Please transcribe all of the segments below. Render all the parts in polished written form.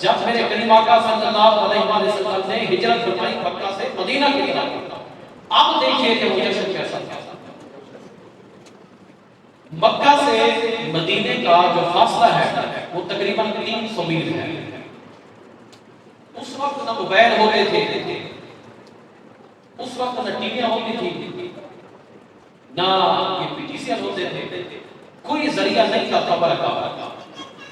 جب میرے کریم آقا صلی اللہ علیہ وسلم نے ہجرت فرمائی مکہ سے مدینہ کی طرف، اب دیکھیے کہ وہ جشن کیسا تھا۔ مکہ سے مدینے کا جو فاصلہ ہے وہ تقریباً 300 میل ہے۔ اس وقت نہ موبائل ہوتے تھے، اس وقت نہ ٹیویاں ہوتی تھی، نہ یہ پی ٹی سی ہوتے تھے، کوئی ذریعہ نہیں تھا خبر کا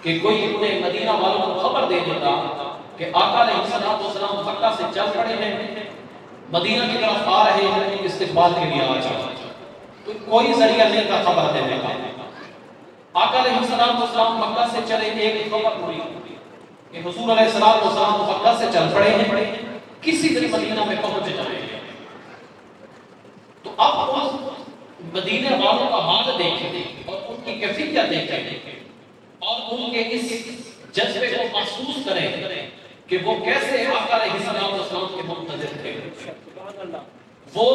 کہ کوئی اپنے مدینہ والوں کو خبر دے دیتا کہ آقا علیہ السلام مکہ سے چل پڑے ہیں، مدینہ کی طرف آ رہے ہیں، استقبال کے لیے آ جاؤ۔ تو کوئی ذریعہ نہیں تھا خبر دینے کا۔ آقا علیہ السلام مکہ سے چلے، ایک خبر ہوئی کہ حضور علیہ السلام مکہ سے چل پڑے ہیں، کسی طرح مدینہ میں پہنچ جائیں گے۔ تو اب اس مدینہ والوں کا حال دیکھیں اور ان کی کیفیت دیکھیں اور ان کے اس جذبے کو محسوس کریں کہ وہ کیسے آقا علیہ السلام کے منتظر تھے۔ وہ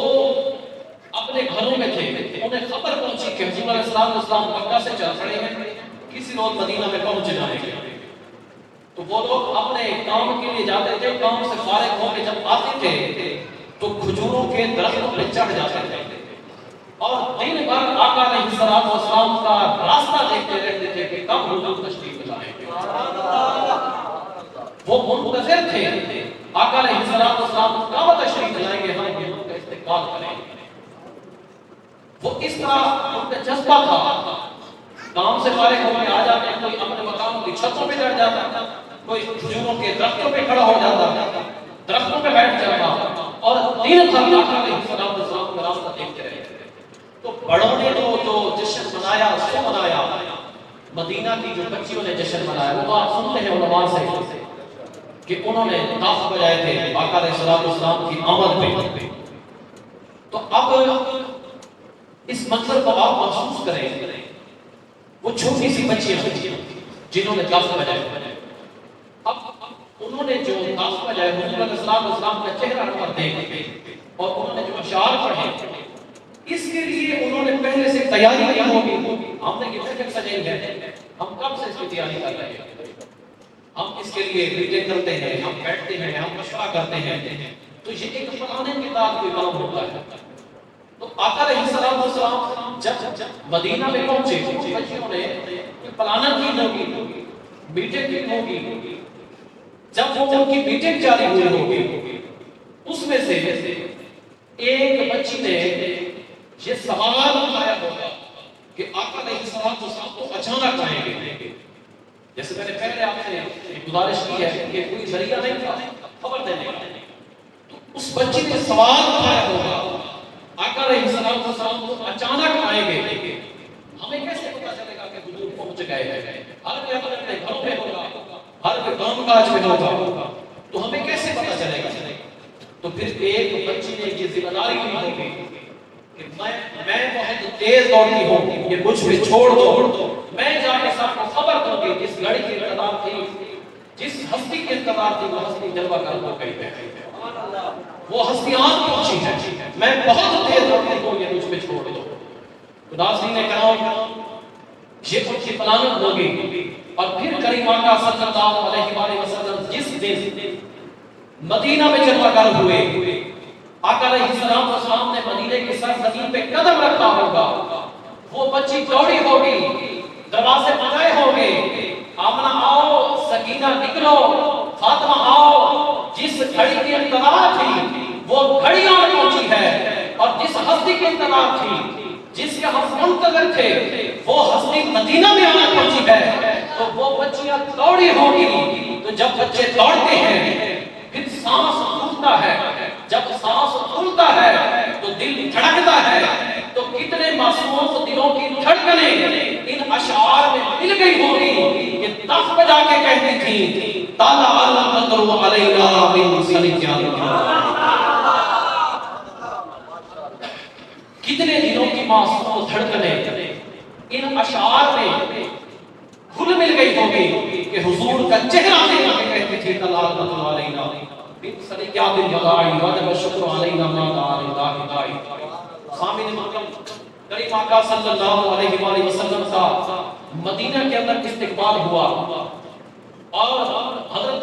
اپنے گھروں میں تھے، انہیں خبر پہنچی کہ حضور علیہ السلام مکہ سے چل پڑے ہیں، کسی روز مدینہ میں پہنچ جائیں گے۔ تو وہ لوگ اپنے کام کے لیے جاتے تھے، کام سے فارغ ہو کے جب آتے تھے تو کھجوروں کے درختوں پہ چڑھ جاتے تھے اور دن بھر آقا علیہ السلام کا راستہ دیکھتے رہتے تھے کہ کب حضور تشریف لائیں گے۔ وہ منتظر تھے آقا علیہ السلام کب تشریف لائیں گے، ہم ان کا استقبال کریں گے۔ وہ اس طرح ان کا جذبہ تھا، کام سے فارغ ہو کے آ جاتے ہیں، کوئی اپنے مقام کی چھتوں پہ چڑھ جاتا، کوئی کھجوروں کے درختوں پہ کھڑا ہو جاتا، درختوں پہ بیٹھ جاتا اور دن بھر آقا علیہ السلام کا راستہ دیکھتے رہتے۔ تو بڑوں نے جو جشن منایا سو منایا، مدینہ کی جو بچیوں نے جشن منایا، وہ آپ سنتے ہیں علماء سے کہ انہوں نے تاف بجائے تھے آقا علیہ السلام کی آمد پہ۔ تو اب اس منظر کو آپ محسوس کریں، وہ چھوٹی سی بچیاں جنہوں نے تاف بجائے، اب انہوں نے جو تاف بجائے حضور علیہ السلام کا چہرہ انور دیکھ اور انہوں نے جو اشعار پڑھے، اس کے لیے انہوں نے پہلے سے تیاری کی ہوگی۔ ہم نے کتنے تک سجیں گے، ہم کب سے اس کی تیاری کر رہے ہیں، ہم اس کے لیے میٹنگ کرتے ہیں، ہم بیٹھتے ہیں، ہم مشورہ کرتے ہیں، تو یہ ایک پرانے کتاب کوئی کام ہوتا ہے۔ تو آقا علیہ السلام جب مدینہ میں پہنچے، بچیوں نے پلاننگ کی ہوگی، میٹنگ کی ہوگی، جب وہ ان کی میٹنگ جاری ہوئی ہوگی، اس میں سے ایک بچی نے یہ سوال اٹھایا ہوگا کہ آقا علیہ السلام تو اچانک آئیں گے۔ جیسے میں نے پہلے آپ سے گزارش کی ہے کہ کوئی ذریعہ نہیں تھا خبر دینے کا، تو اس بچی نے سوال اٹھایا ہوگا آقا علیہ السلام تو اچانک آئیں گے، ہمیں کیسے پتا چلے گا کہ حضور پہنچ گئے ہیں؟ ہر کوئی اپنے گھروں میں ہوگا، ہر کوئی کام کاج میں ہوگا، تو ہمیں کیسے پتا چلے گا؟ تو پھر ایک بچی نے یہ ذمہ داری لی ہوگی کہ میں بہت تیز دوڑتی ہوں، یہ مجھ پہ چھوڑ دو، میں جا کے سب کو خبر دوں گی جس گھڑی کی انتظار تھی، جس ہستی کی انتظار تھی، وہ ہستی جلوہ کر ہو گئی ہے، وہ ہستی آن پہنچی ہے، میں بہت تیز دوڑتی ہوں، یہ مجھ پہ چھوڑ دو۔ تو ناظرین کرام، یہ کچھ پلاننگ ہوگی اور پھر کریم آقا صلی اللہ علیہ وسلم جس دن مدینہ میں جلوہ گر ہوئے، آقا علیہ السلام نے مدینے کی سرزمین پہ قدم رکھا ہوگا، وہ بچی دوڑی ہوگی، دروازے بجائے ہوگے، آمنہ آؤ، سکینہ نکلو، فاطمہ آؤ، جس گھڑی کی انتظار تھی وہ گھڑی آن پہنچی ہے، اور جس ہستی کی انتظار تھی، جس کے ہم منتظر تھے، وہ ہستی مدینہ میں آن پہنچی ہے، تو وہ بچیاں دوڑی ہوگی۔ تو جب بچے دوڑتے ہیں پھر سانس پھولتا ہے، جب سانس پھولتا ہے تو دل دھڑکتا ہے، تو کتنے معصوم دلوں کی دھڑکنیں ان اشعار میں مل گئی ہوگی کہ 10 بجا کے کہتی تھی طلع البدر علینا من ثنیات۔ کتنے دلوں کی معصوم دھڑکنیں ان اشعار میں کھل مل گئی ہوگی کہ حضور کا چہرہ دیکھ کے کہتی تھی طلع البدر علینا من ثنیات الوداع وجب الشکر علینا ما دعا للہ داعی۔ سامعین محترم، کریم آقا صلی اللہ علیہ وآلہ وسلم کا مدینہ کے اندر استقبال ہوا اور حضرت